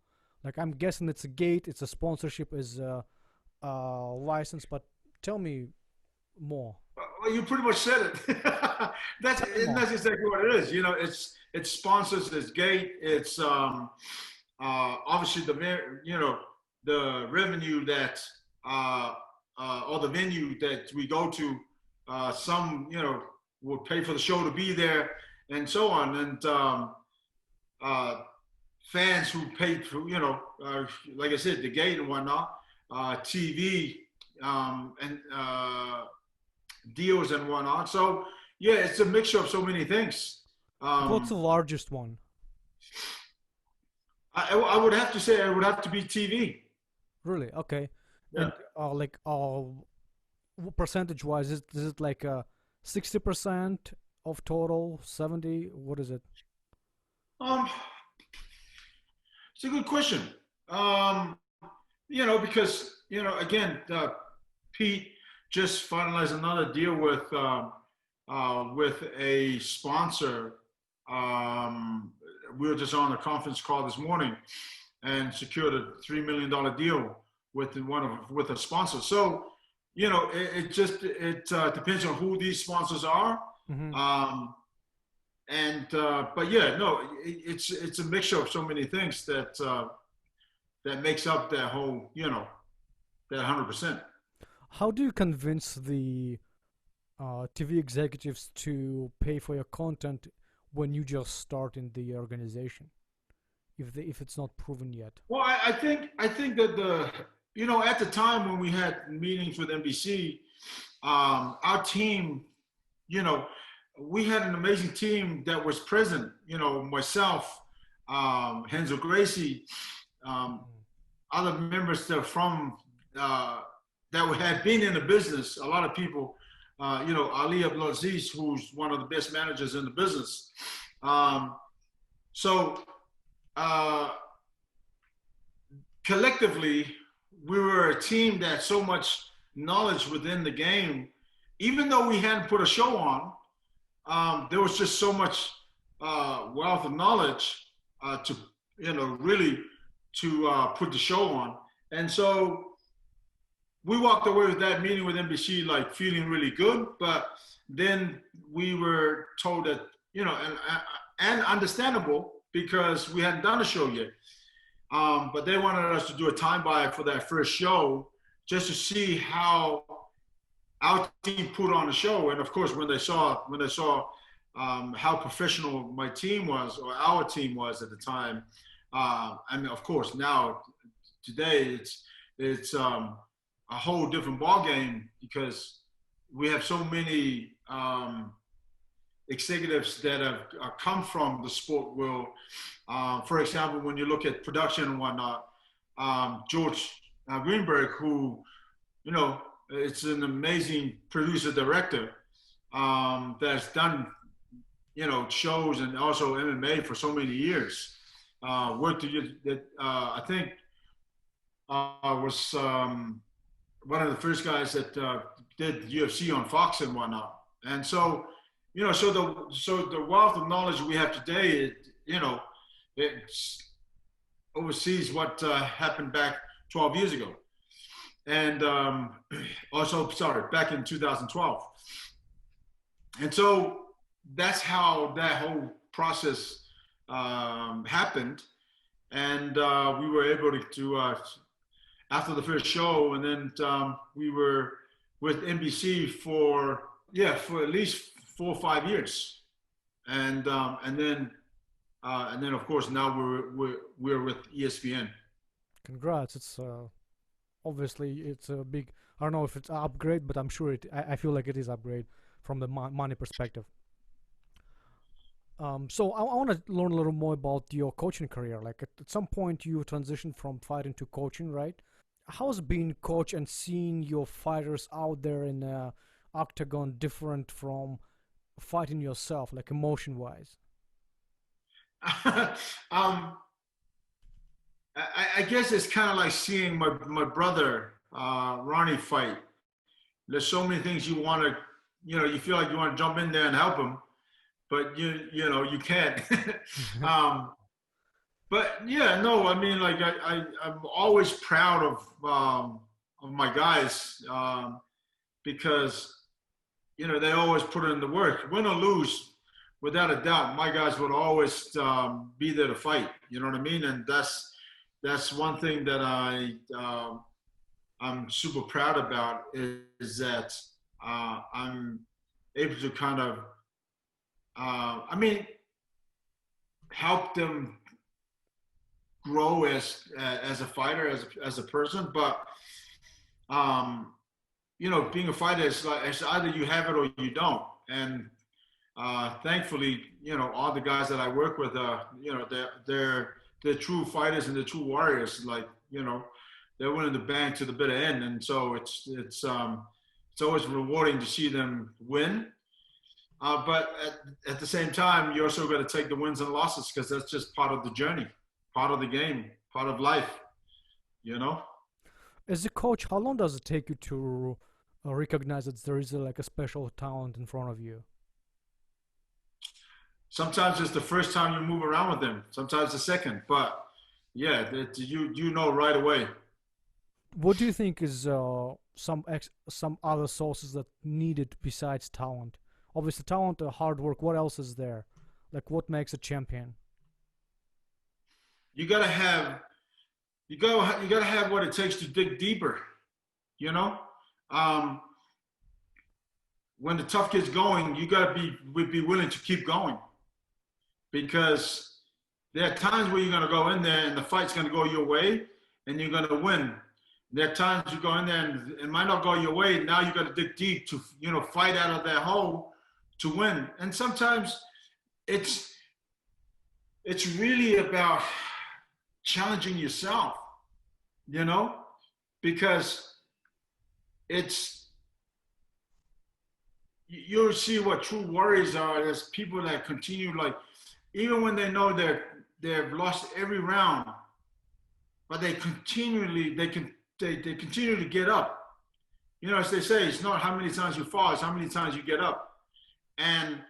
Like, I'm guessing it's a gate, it's a sponsorship, is a license, but tell me more. Well, you pretty much said it. that's exactly what it is. It's sponsors, it's gate, it's obviously the revenue that or the venue that we go to. Some will pay for the show to be there, and so on, and fans who paid for like I said, the gate and whatnot, TV and deals and whatnot. So yeah, it's a mixture of so many things. What's the largest one? I would have to say it would have to be TV. Really? Okay. Yeah. And percentage-wise, is it like 60% of total, 70? What is it? It's a good question. Because again, Pete just finalized another deal with a sponsor. We were just on a conference call this morning and secured a $3 million deal with a sponsor. So, it depends on who these sponsors are. Mm-hmm. But yeah, no, it's a mixture of so many things that makes up that whole, that 100%. How do you convince the TV executives to pay for your content when you just start in the organization? if it's not proven yet? Well, I think that at the time when we had meetings with NBC, our team, you know, we had an amazing team that was present. Myself, Henzo Gracie, um, other members that from that had been in the business. A lot of people, Ali Abdulaziz, who's one of the best managers in the business. So uh, collectively, we were a team that had so much knowledge within the game. Even though we hadn't put a show on, there was just so much wealth of knowledge to, really to put the show on. And so we walked away with that meeting with NBC like feeling really good. But then we were told that, and understandable because we hadn't done a show yet. But they wanted us to do a time buy for that first show just to see how our team put on the show. And of course, when they saw how professional my team was, or our team was at the time, and of course now today it's a whole different ball game because we have so many executives that have come from the sport world. For example, when you look at production and whatnot, George Greenberg, who, it's an amazing producer director that's done, shows and also MMA for so many years. Worked that I think was one of the first guys that did UFC on Fox and whatnot. And so, so the wealth of knowledge we have today, it oversees what happened back 12 years ago. And back in 2012. And so that's how that whole process happened. And we were able to after the first show, and then we were with NBC for at least 4 or 5 years. And then of course now we're with ESPN. Congrats! It's obviously it's a big. I don't know if it's an upgrade, but I'm sure I feel like it is upgrade from the money perspective. So I want to learn a little more about your coaching career. Like at some point you transitioned from fighting to coaching, right? How's being coach and seeing your fighters out there in the octagon different from fighting yourself, like emotion wise? I guess it's kind of like seeing my brother Ronnie fight. There's so many things you want to, you feel like you want to jump in there and help him, but you can't. But yeah, no, I mean, like I'm always proud of my guys because they always put in the work. Win or lose, without a doubt, my guys would always be there to fight. You know what I mean? And that's one thing that I'm super proud about is that I'm able to kind of help them grow as a fighter, as a person. But being a fighter is like it's either you have it or you don't. And thankfully, all the guys that I work with, they're true fighters and they're true warriors. Like, they're willing to bang to the bitter end. And so it's always rewarding to see them win. But at the same time, you also got to take the wins and losses because that's just part of the journey, part of the game, part of life, As a coach, how long does it take you to recognize that there is like a special talent in front of you? Sometimes it's the first time you move around with them. Sometimes the second. But yeah, you know right away. What do you think is some other sources that needed besides talent? Obviously, talent, hard work. What else is there? Like, what makes a champion? You gotta have what it takes to dig deeper. When the tough gets going, you gotta be willing to keep going, because There are times where you're going to go in there and the fight's going to go your way and you're going to win. There are times you go in there and it might not go your way. Now you got to dig deep to, fight out of that hole to win. And sometimes it's really about challenging yourself, because you'll see what true warriors are. There's people that continue, like, even when they know they've lost every round, but they continue to get up. As they say, it's not how many times you fall, it's how many times you get up. And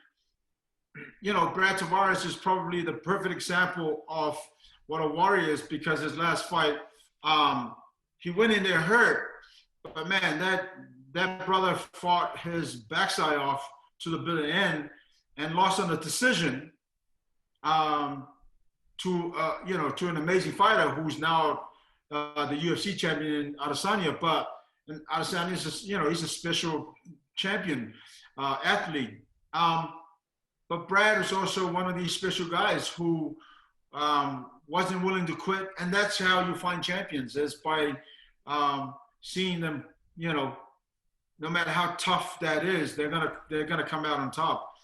Brad Tavares is probably the perfect example of what a warrior is, because his last fight, he went in there hurt, but man, that brother fought his backside off to the bitter end and lost on a decision to an amazing fighter who's now the UFC champion, Adesanya. But Adesanya is he's a special champion athlete. But Brad is also one of these special guys who wasn't willing to quit, and that's how you find champions, is by seeing them. No matter how tough that is, they're gonna come out on top.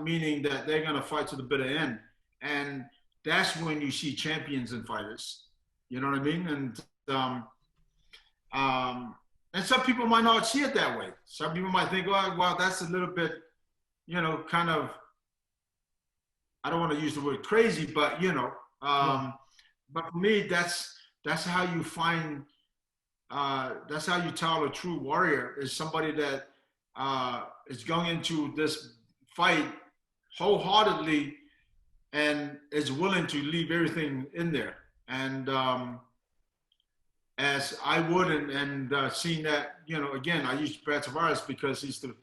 Meaning that they're gonna fight to the bitter end, and that's when you see champions and fighters. You know what I mean? And some people might not see it that way. Some people might think, well, that's a little bit, kind of. I don't want to use the word crazy, but but for me, that's how you find. That's how you tell a true warrior, is somebody that is going into this fight wholeheartedly and is willing to leave everything in there. And as I would, and seeing that, again, I use Brad Tavares because he's a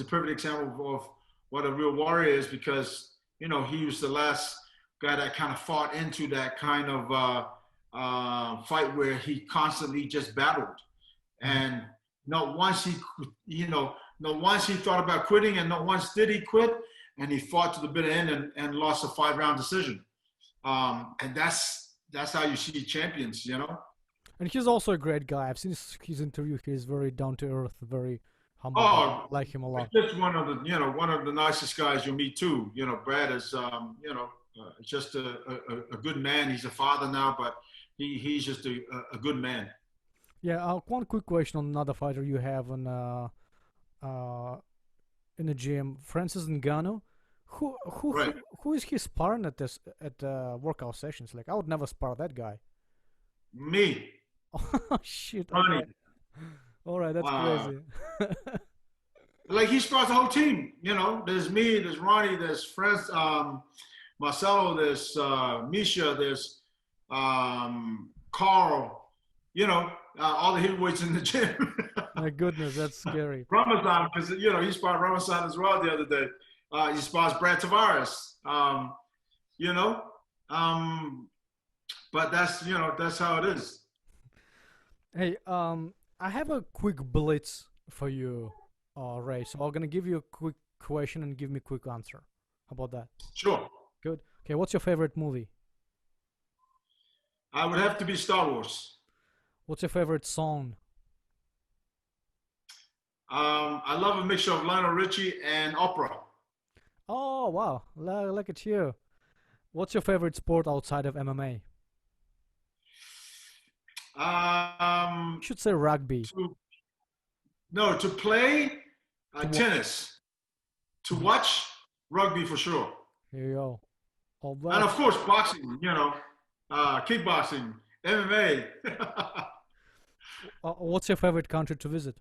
perfect example of what a real warrior is, because he was the last guy that kind of fought into that kind of fight where he constantly just battled, and not once not once he thought about quitting, and not once did he quit, and he fought to the bitter end and lost a 5-round decision. And that's how you see champions, And he's also a great guy. I've seen his interview. He's very down to earth, very humble. Oh, I like him a lot. Just one of the nicest guys you'll meet too. Brad is just a good man. He's a father now, but he's just a good man. Yeah. One quick question on another fighter you have in the gym, Francis Ngannou. Right. Who is he sparring at workout sessions? Like, I would never spar that guy. Me. Oh shit! Ronnie. Okay. All right, that's crazy. Like, he spars the whole team. There's me, there's Ronnie, there's Marcelo, there's Misha, there's Carl. All the heavyweights in the gym. My goodness, that's scary. Ramazan, because he sparred Ramazan as well the other day. He spars Brad Tavares. But that's how it is. Hey, I have a quick blitz for you, Ray. So I'm gonna give you a quick question and give me a quick answer. How about that? Sure. Good. Okay, what's your favorite movie? I would have to be Star Wars. What's your favorite song? I love a mixture of Lionel Richie and opera. Oh wow, look at you. What's your favorite sport outside of MMA? You should say rugby. To play tennis. To watch rugby for sure. Here you go. And of course boxing. Kickboxing, MMA. What's your favorite country to visit?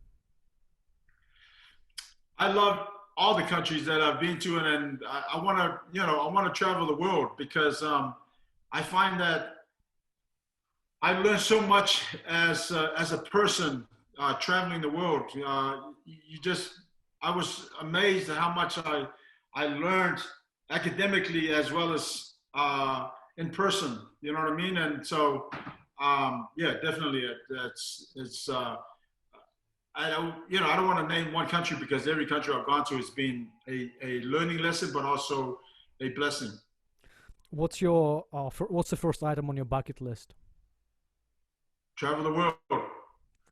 I love all the countries that I've been to, and I want to travel the world, because I find that I learned so much as a person traveling the world. I was amazed at how much I learned academically as well as in person. You know what I mean? And so, yeah, definitely, it's. I don't want to name one country, because every country I've gone to has been a learning lesson, but also a blessing. What's your what's the first item on your bucket list? Travel the world.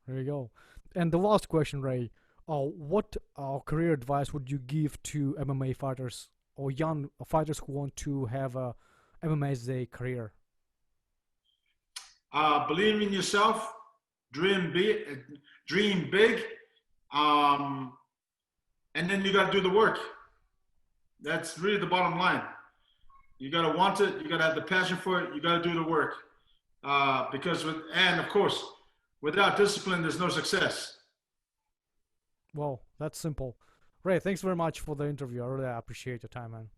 There you go. And the last question, Ray. What career advice would you give to MMA fighters or young fighters who want to have MMA as a career? Believe in yourself. Dream big. Dream big. Um, and then you got to do the work. That's really the bottom line. You got to want it. You got to have the passion for it. You got to do the work. And of course, without discipline, there's no success. Well, that's simple. Ray, thanks very much for the interview. I really appreciate your time, man.